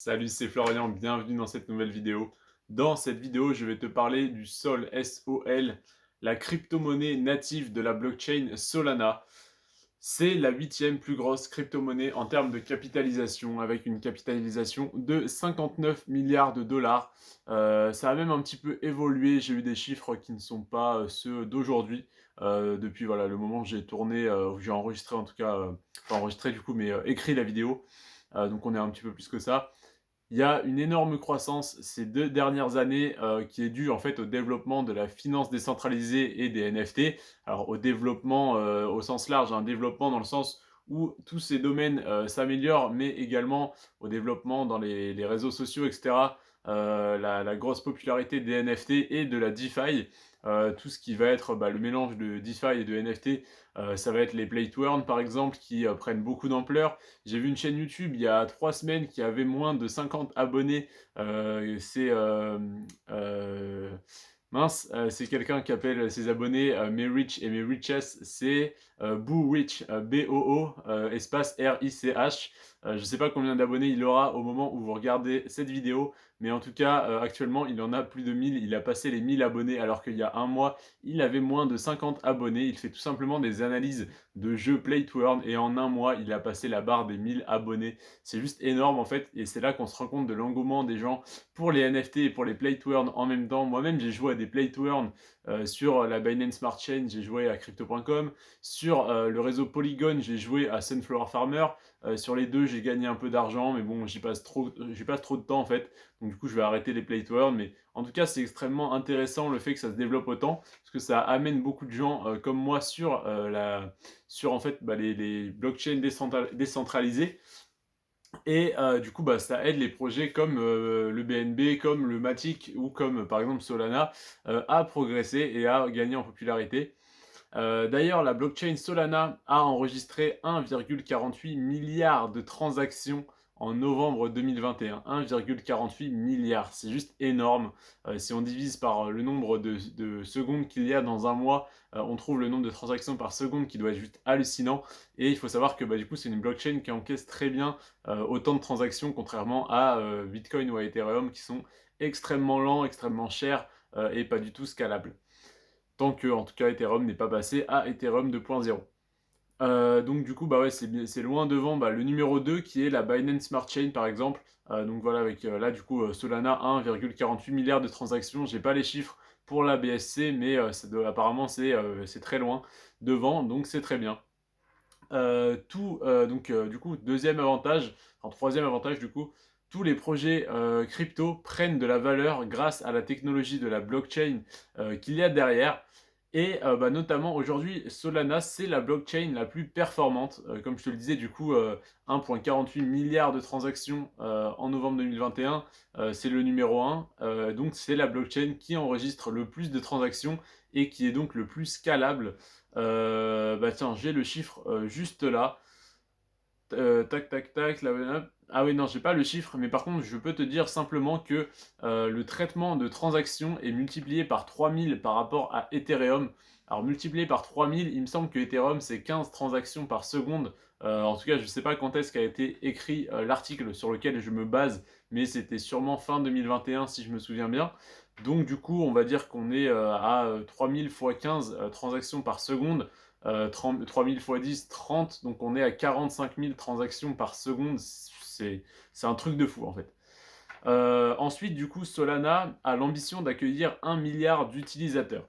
Salut, c'est Florian, bienvenue dans cette nouvelle vidéo. Dans cette vidéo, je vais te parler du Sol, S-O-L, la crypto-monnaie native de la blockchain Solana. C'est la huitième plus grosse crypto-monnaie en termes de capitalisation, avec une capitalisation de 59 milliards de dollars. Ça a même un petit peu évolué, j'ai eu des chiffres qui ne sont pas ceux d'aujourd'hui, depuis voilà, le moment où j'ai tourné, où j'ai enregistré en tout cas, pas enregistré du coup, mais écrit la vidéo. Donc on est un petit peu plus que ça. Il y a une énorme croissance ces 2 dernières années, qui est due en fait au développement de la finance décentralisée et des NFT. Alors au développement, au sens large, un développement dans le sens où tous ces domaines, s'améliorent, mais également au développement dans les réseaux sociaux et cetera. La grosse popularité des NFT et de la DeFi, tout ce qui va être, le mélange de DeFi et de NFT, ça va être les Play to Earn par exemple qui, prennent beaucoup d'ampleur. J'ai vu une chaîne YouTube il y a 3 semaines qui avait moins de 50 abonnés. C'est mince, c'est quelqu'un qui appelle ses abonnés mes rich et mes riches. C'est Boo Rich, B-O-O, espace R-I-C-H. Je ne sais pas combien d'abonnés il aura au moment où vous regardez cette vidéo, mais en tout cas, actuellement, il en a plus de 1000. Il a passé les 1000 abonnés alors qu'il y a un mois, il avait moins de 50 abonnés. Il fait tout simplement des analyses de jeux Play to Earn et en un mois, il a passé la barre des 1000 abonnés. C'est juste énorme en fait et c'est là qu'on se rend compte de l'engouement des gens pour les NFT et pour les Play to Earn en même temps. Moi-même, j'ai joué à des Play to Earn sur la Binance Smart Chain, j'ai joué à Crypto.com. Sur le réseau Polygon, j'ai joué à Sunflower Farmer. Sur les deux, j'ai gagné un peu d'argent, mais bon, j'y passe trop de temps en fait. Donc du coup, je vais arrêter les Play to Earn. Mais en tout cas, c'est extrêmement intéressant le fait que ça se développe autant, parce que ça amène beaucoup de gens comme moi sur en fait les blockchains décentralisées. Et du coup, ça aide les projets comme le BNB, comme le Matic ou comme par exemple Solana à progresser et à gagner en popularité. D'ailleurs, la blockchain Solana a enregistré 1,48 milliard de transactions en novembre 2021. 1,48 milliard, c'est juste énorme. Si on divise par le nombre de secondes qu'il y a dans un mois, on trouve le nombre de transactions par seconde qui doit être juste hallucinant. Et il faut savoir que du coup, c'est une blockchain qui encaisse très bien autant de transactions, contrairement à Bitcoin ou à Ethereum, qui sont extrêmement lents, extrêmement chers et pas du tout scalables tant que en tout cas Ethereum n'est pas passé à Ethereum 2.0. Donc du coup ouais, c'est loin devant le numéro 2 qui est la Binance Smart Chain par exemple. Donc voilà, avec là du coup Solana 1,48 milliard de transactions. J'ai pas les chiffres pour la BSC, mais apparemment c'est très loin devant, donc c'est très bien. Du coup, deuxième avantage, enfin troisième avantage du coup, tous les projets crypto prennent de la valeur grâce à la technologie de la blockchain qu'il y a derrière. Et notamment aujourd'hui, Solana, c'est la blockchain la plus performante. Comme je te le disais, du coup, 1,48 milliard de transactions en novembre 2021, c'est le numéro 1. Donc c'est la blockchain qui enregistre le plus de transactions et qui est donc le plus scalable. Tiens, j'ai le chiffre juste là. Tac, tac, tac. Là. Ah oui, non, j'ai pas le chiffre, mais par contre, je peux te dire simplement que le traitement de transactions est multiplié par 3000 par rapport à Ethereum. Alors, multiplié par 3000, il me semble que Ethereum, c'est 15 transactions par seconde. En tout cas, je sais pas quand est-ce qu'a été écrit l'article sur lequel je me base, mais c'était sûrement fin 2021, si je me souviens bien. Donc, du coup, on va dire qu'on est à 3000 fois 15 transactions par seconde. 3000 x 10, 30, donc on est à 45 000 transactions par seconde, c'est un truc de fou en fait. Ensuite, du coup, Solana a l'ambition d'accueillir 1 milliard d'utilisateurs.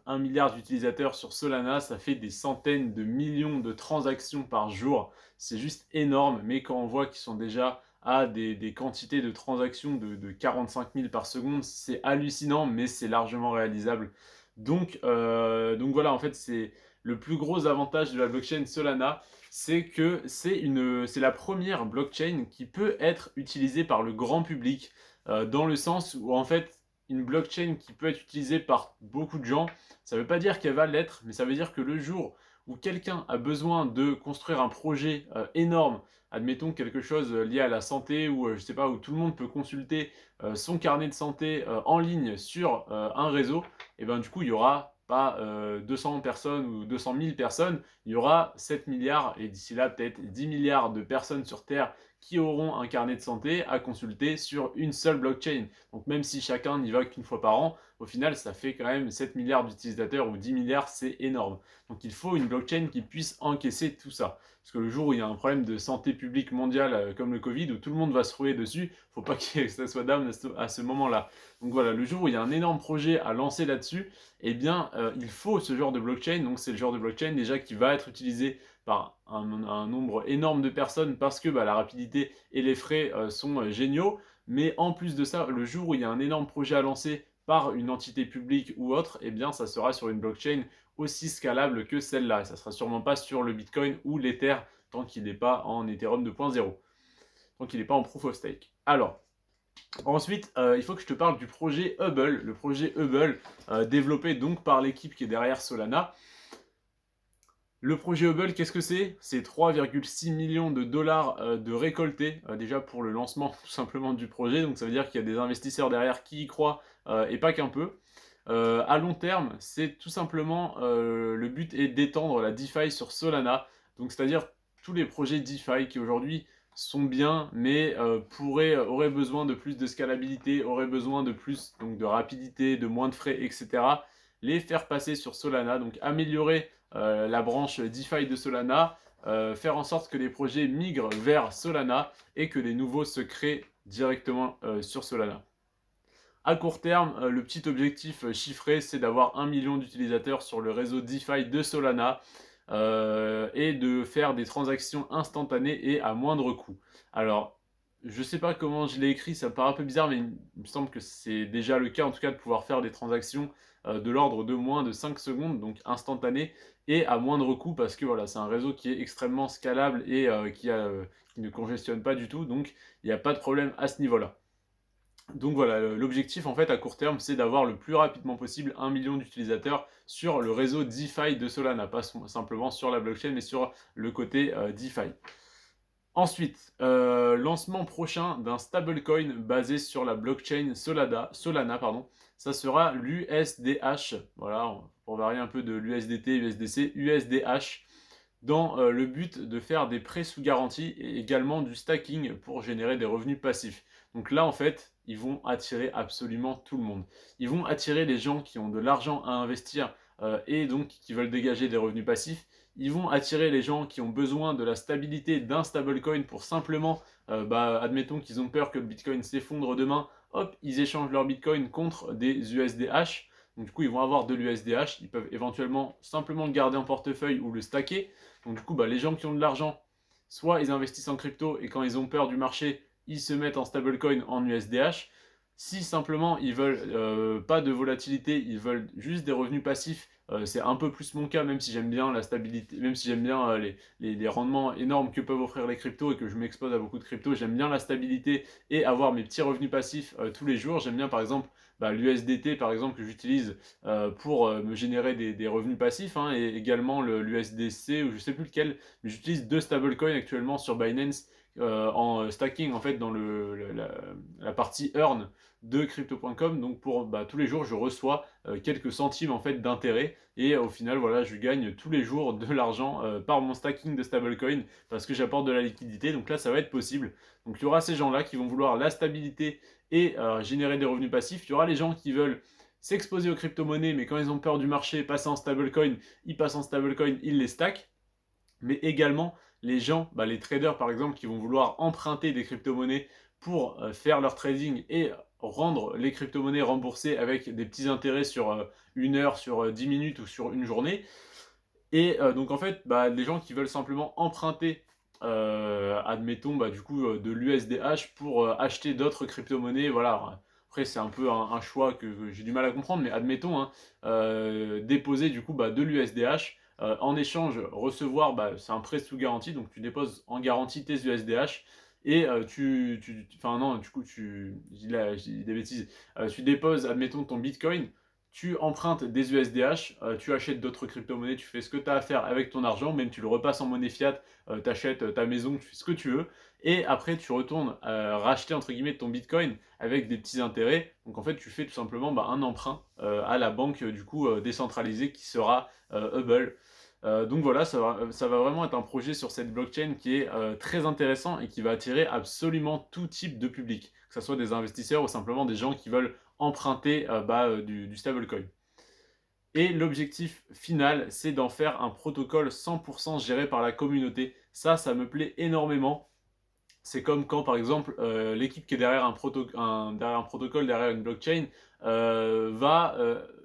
1 milliard d'utilisateurs sur Solana, ça fait des centaines de millions de transactions par jour. C'est juste énorme, mais quand on voit qu'ils sont déjà à des quantités de transactions de 45 000 par seconde, c'est hallucinant, mais c'est largement réalisable. Donc voilà, en fait, c'est le plus gros avantage de la blockchain Solana, c'est que c'est la première blockchain qui peut être utilisée par le grand public, dans le sens où en fait, une blockchain qui peut être utilisée par beaucoup de gens, ça ne veut pas dire qu'elle va l'être, mais ça veut dire que le jour où quelqu'un a besoin de construire un projet énorme, admettons quelque chose lié à la santé ou je sais pas, où tout le monde peut consulter son carnet de santé en ligne sur un réseau, et ben du coup il y aura pas 200 personnes ou 200 000 personnes, il y aura 7 milliards et d'ici là peut-être 10 milliards de personnes sur Terre qui auront un carnet de santé à consulter sur une seule blockchain. Donc même si chacun n'y va qu'une fois par an, au final ça fait quand même 7 milliards d'utilisateurs ou 10 milliards, c'est énorme. Donc il faut une blockchain qui puisse encaisser tout ça. Parce que le jour où il y a un problème de santé publique mondiale comme le Covid, où tout le monde va se rouler dessus, il ne faut pas que ça soit down à ce moment-là. Donc voilà, le jour où il y a un énorme projet à lancer là-dessus, eh bien il faut ce genre de blockchain. Donc c'est le genre de blockchain déjà qui va être utilisé par un nombre énorme de personnes parce que la rapidité et les frais sont géniaux. Mais en plus de ça, le jour où il y a un énorme projet à lancer par une entité publique ou autre, eh bien ça sera sur une blockchain aussi scalable que celle-là. Et ça ne sera sûrement pas sur le Bitcoin ou l'Ether tant qu'il n'est pas en Ethereum 2.0, tant qu'il n'est pas en Proof of Stake. Alors, ensuite, il faut que je te parle du projet Hubble, le projet Hubble développé donc par l'équipe qui est derrière Solana. Le projet Hubble, qu'est-ce que c'est? C'est 3,6 millions de dollars de récoltés, déjà pour le lancement tout simplement du projet. Donc ça veut dire qu'il y a des investisseurs derrière qui y croient, et pas qu'un peu. À long terme, c'est tout simplement, le but est d'étendre la DeFi sur Solana. Donc c'est-à-dire tous les projets DeFi qui aujourd'hui sont bien, mais auraient besoin de plus de scalabilité, auraient besoin de plus donc, de rapidité, de moins de frais, etc. Les faire passer sur Solana, donc améliorer la branche DeFi de Solana, faire en sorte que les projets migrent vers Solana et que les nouveaux se créent directement sur Solana. À court terme, le petit objectif chiffré, c'est d'avoir 1 million d'utilisateurs sur le réseau DeFi de Solana et de faire des transactions instantanées et à moindre coût. Alors, je ne sais pas comment je l'ai écrit, ça me paraît un peu bizarre, mais il me semble que c'est déjà le cas, en tout cas, de pouvoir faire des transactions de l'ordre de moins de 5 secondes, donc instantanées, et à moindre coût, parce que voilà, c'est un réseau qui est extrêmement scalable et qui ne congestionne pas du tout, donc il n'y a pas de problème à ce niveau-là. Donc voilà, l'objectif en fait à court terme, c'est d'avoir le plus rapidement possible 1 million d'utilisateurs sur le réseau DeFi de Solana, pas simplement sur la blockchain, mais sur le côté DeFi. Ensuite, lancement prochain d'un stablecoin basé sur la blockchain Solana, pardon. Ça sera l'USDH. Voilà, pour varier un peu de l'USDT, USDC, USDH, dans le but de faire des prêts sous garantie et également du stacking pour générer des revenus passifs. Donc là, en fait, ils vont attirer absolument tout le monde. Ils vont attirer les gens qui ont de l'argent à investir et donc qui veulent dégager des revenus passifs. Ils vont attirer les gens qui ont besoin de la stabilité d'un stablecoin pour simplement, admettons qu'ils ont peur que le Bitcoin s'effondre demain, hop, ils échangent leur Bitcoin contre des USDH. Donc du coup, ils vont avoir de l'USDH, ils peuvent éventuellement simplement le garder en portefeuille ou le stacker. Donc du coup, les gens qui ont de l'argent, soit ils investissent en crypto et quand ils ont peur du marché, ils se mettent en stablecoin en USDH. Si simplement ils veulent pas de volatilité, ils veulent juste des revenus passifs, c'est un peu plus mon cas, même si j'aime bien la stabilité, même si j'aime bien les rendements énormes que peuvent offrir les cryptos et que je m'expose à beaucoup de cryptos, j'aime bien la stabilité et avoir mes petits revenus passifs tous les jours. J'aime bien par exemple l'USDT par exemple que j'utilise pour me générer des revenus passifs, hein, et également l'USDC ou je sais plus lequel, mais j'utilise deux stablecoins actuellement sur Binance en stacking en fait dans la partie earn de crypto.com. Donc pour tous les jours je reçois quelques centimes en fait d'intérêt et au final voilà je gagne tous les jours de l'argent par mon stacking de stablecoin parce que j'apporte de la liquidité. Donc là ça va être possible. Donc il y aura ces gens là qui vont vouloir la stabilité et générer des revenus passifs. Il y aura les gens qui veulent s'exposer aux crypto-monnaies mais quand ils ont peur du marché passer en stablecoin, ils passent en stablecoin, ils les stackent. Mais également les gens, les traders par exemple, qui vont vouloir emprunter des crypto-monnaies pour faire leur trading et rendre les crypto-monnaies remboursées avec des petits intérêts sur une heure, sur 10 minutes ou sur une journée. Et donc en fait, les gens qui veulent simplement emprunter, admettons, du coup, de l'USDH pour acheter d'autres crypto-monnaies, voilà. Après, c'est un peu un choix que j'ai du mal à comprendre, mais admettons, hein, déposer du coup de l'USDH, en échange recevoir, c'est un prêt sous garantie, donc tu déposes en garantie tes USDH, et enfin non, du coup, je dis des bêtises, tu déposes, admettons, ton Bitcoin, tu empruntes des USDH, tu achètes d'autres crypto-monnaies, tu fais ce que tu as à faire avec ton argent, même tu le repasses en monnaie fiat, tu achètes ta maison, tu fais ce que tu veux, et après tu retournes racheter entre guillemets ton Bitcoin avec des petits intérêts. Donc en fait tu fais tout simplement un emprunt à la banque du coup décentralisée qui sera Hubble. Donc voilà, ça va vraiment être un projet sur cette blockchain qui est très intéressant et qui va attirer absolument tout type de public, que ce soit des investisseurs ou simplement des gens qui veulent emprunter du stablecoin. Et l'objectif final, c'est d'en faire un protocole 100% géré par la communauté. Ça me plaît énormément. C'est comme quand, par exemple, l'équipe qui est derrière derrière un protocole, derrière une blockchain, va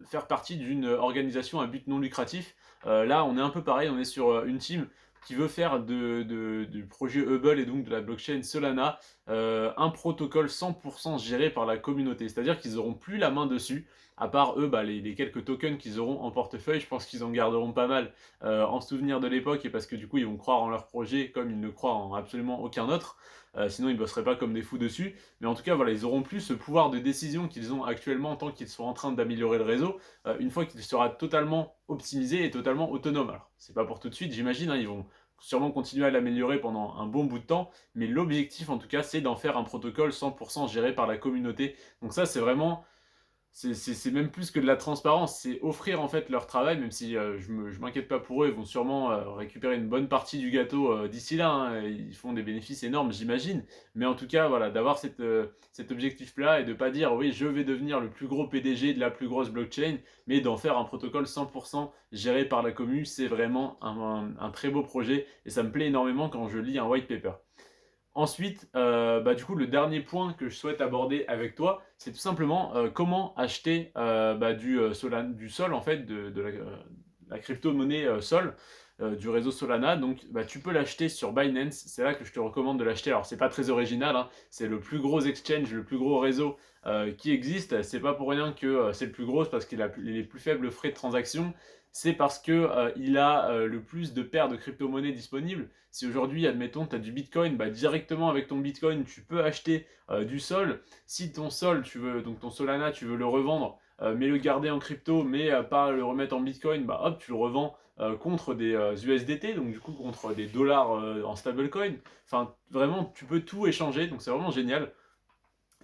faire partie d'une organisation à but non lucratif. Là, on est un peu pareil, on est sur une team qui veut faire du projet Hubble et donc de la blockchain Solana un protocole 100% géré par la communauté. C'est-à-dire qu'ils n'auront plus la main dessus, à part eux, les quelques tokens qu'ils auront en portefeuille. Je pense qu'ils en garderont pas mal en souvenir de l'époque et parce que du coup, ils vont croire en leur projet comme ils ne croient en absolument aucun autre. Sinon, ils bosseraient pas comme des fous dessus. Mais en tout cas, voilà, ils auront plus ce pouvoir de décision qu'ils ont actuellement tant qu'ils sont en train d'améliorer le réseau, une fois qu'il sera totalement optimisé et totalement autonome. Alors, c'est pas pour tout de suite, j'imagine, hein, ils vont sûrement continuer à l'améliorer pendant un bon bout de temps, mais l'objectif, en tout cas, c'est d'en faire un protocole 100% géré par la communauté. Donc ça, c'est vraiment c'est même plus que de la transparence, c'est offrir en fait leur travail, même si je m'inquiète pas pour eux, ils vont sûrement récupérer une bonne partie du gâteau d'ici là, hein, ils font des bénéfices énormes, j'imagine. Mais en tout cas, voilà, d'avoir cet objectif-là et de pas dire oui, je vais devenir le plus gros PDG de la plus grosse blockchain, mais d'en faire un protocole 100% géré par la commu, c'est vraiment un très beau projet et ça me plaît énormément quand je lis un white paper. Ensuite, du coup, le dernier point que je souhaite aborder avec toi, c'est tout simplement comment acheter du Sol, en fait, de la crypto-monnaie Sol, du réseau Solana. Donc, tu peux l'acheter sur Binance. C'est là que je te recommande de l'acheter. Alors, c'est pas très original, hein. C'est le plus gros exchange, le plus gros réseau qui existe. C'est pas pour rien que c'est le plus gros, c'est parce qu'il a les plus faibles frais de transaction. C'est parce que il a le plus de paires de crypto-monnaies disponibles. Si aujourd'hui, admettons, tu as du Bitcoin, directement avec ton Bitcoin, tu peux acheter du Sol. Si ton Sol, donc ton Solana, tu veux le revendre, mais le garder en crypto, mais pas le remettre en Bitcoin, hop, tu le revends contre des USDT, donc du coup contre des dollars en stablecoin. Enfin, vraiment, tu peux tout échanger, donc c'est vraiment génial.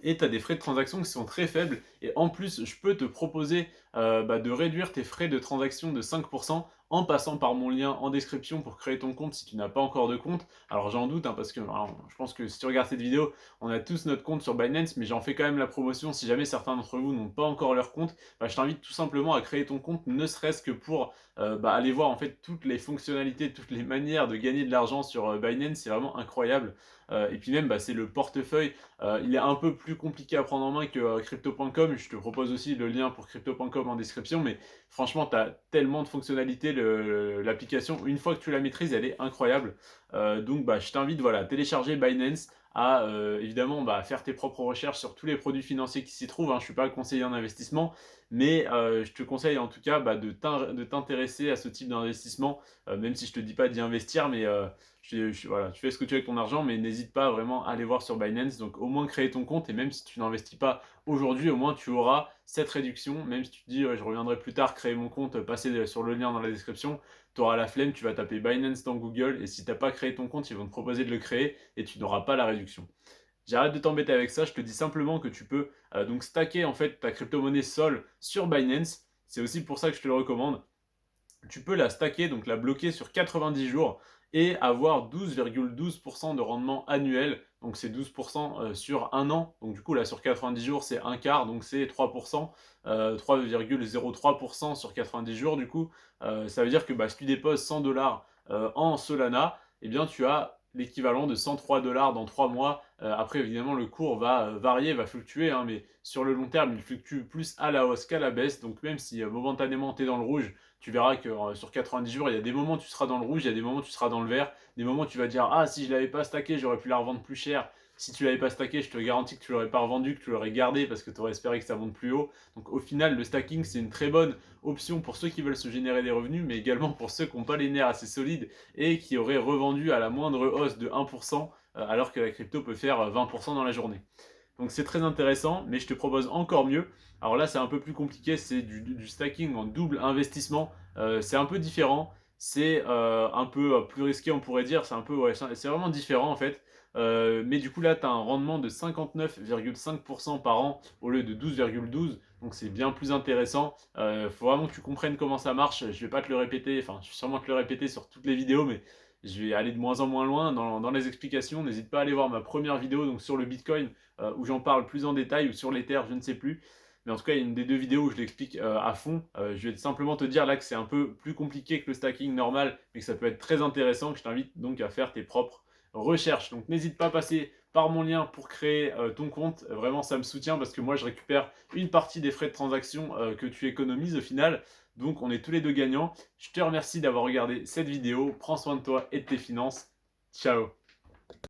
Et tu as des frais de transaction qui sont très faibles. Et en plus, je peux te proposer de réduire tes frais de transaction de 5% en passant par mon lien en description pour créer ton compte si tu n'as pas encore de compte. Alors j'en doute, hein, parce que je pense que si tu regardes cette vidéo, on a tous notre compte sur Binance, mais j'en fais quand même la promotion. Si jamais certains d'entre vous n'ont pas encore leur compte, je t'invite tout simplement à créer ton compte, ne serait-ce que pour aller voir en fait toutes les fonctionnalités, toutes les manières de gagner de l'argent sur Binance. C'est vraiment incroyable. Et puis même, c'est le portefeuille. Il est un peu plus compliqué à prendre en main que crypto.com. Je te propose aussi le lien pour crypto.com en description, mais franchement, tu as tellement de fonctionnalités, l'application. Une fois que tu la maîtrises, elle est incroyable. Donc, je t'invite voilà, à télécharger Binance, à évidemment faire tes propres recherches sur tous les produits financiers qui s'y trouvent, hein. Je ne suis pas conseiller en investissement, mais je te conseille en tout cas de t'intéresser à ce type d'investissement, même si je ne te dis pas d'y investir, mais voilà, tu fais ce que tu veux avec ton argent, mais n'hésite pas vraiment à aller voir sur Binance. Donc au moins créer ton compte, et même si tu n'investis pas aujourd'hui, au moins tu auras cette réduction. Même si tu te dis je reviendrai plus tard créer mon compte, passer sur le lien dans la description, tu auras la flemme, tu vas taper Binance dans Google, et si tu n'as pas créé ton compte, ils vont te proposer de le créer et tu n'auras pas la réduction. J'arrête de t'embêter avec ça, je te dis simplement que tu peux donc stacker en fait ta crypto-monnaie Sol sur Binance. C'est aussi pour ça que je te le recommande. Tu peux la stacker, donc la bloquer sur 90 jours et avoir 12,12% de rendement annuel. Donc c'est 12% sur un an. Donc du coup là sur 90 jours c'est un quart, donc c'est 3%, 3,03% sur 90 jours du coup. Ça veut dire que si tu déposes 100 dollars en Solana, eh bien tu as l'équivalent de 103 dollars dans 3 mois. Après évidemment le cours va varier, va fluctuer, hein, mais sur le long terme il fluctue plus à la hausse qu'à la baisse. Donc même si momentanément tu es dans le rouge, tu verras que sur 90 jours, il y a des moments où tu seras dans le rouge, il y a des moments où tu seras dans le vert, des moments où tu vas dire ah si je l'avais pas stacké, j'aurais pu la revendre plus cher. Si tu l'avais pas stacké, je te garantis que tu l'aurais pas revendu, que tu l'aurais gardé parce que tu aurais espéré que ça monte plus haut. Donc au final, le stacking c'est une très bonne option pour ceux qui veulent se générer des revenus, mais également pour ceux qui n'ont pas les nerfs assez solides et qui auraient revendu à la moindre hausse de 1%, alors que la crypto peut faire 20% dans la journée. Donc c'est très intéressant, mais je te propose encore mieux. Alors là, c'est un peu plus compliqué, c'est du stacking en double investissement. C'est un peu différent, c'est un peu plus risqué, on pourrait dire. C'est un peu, ouais, c'est vraiment différent en fait. Mais du coup là, tu as un rendement de 59,5% par an au lieu de 12,12. Donc c'est bien plus intéressant. Faut vraiment que tu comprennes comment ça marche. Je vais pas te le répéter, enfin je vais sûrement te le répéter sur toutes les vidéos, mais je vais aller de moins en moins loin dans les explications. N'hésite pas à aller voir ma première vidéo donc sur le Bitcoin où j'en parle plus en détail, ou sur l'Ether, je ne sais plus. Mais en tout cas, il y a une des deux vidéos où je l'explique à fond. Je vais simplement te dire là que c'est un peu plus compliqué que le stacking normal, mais que ça peut être très intéressant, que je t'invite donc à faire tes propres recherches. Donc n'hésite pas à passer par mon lien pour créer ton compte. Vraiment, ça me soutient parce que moi, je récupère une partie des frais de transaction que tu économises au final. Donc on est tous les deux gagnants. Je te remercie d'avoir regardé cette vidéo. Prends soin de toi et de tes finances. Ciao.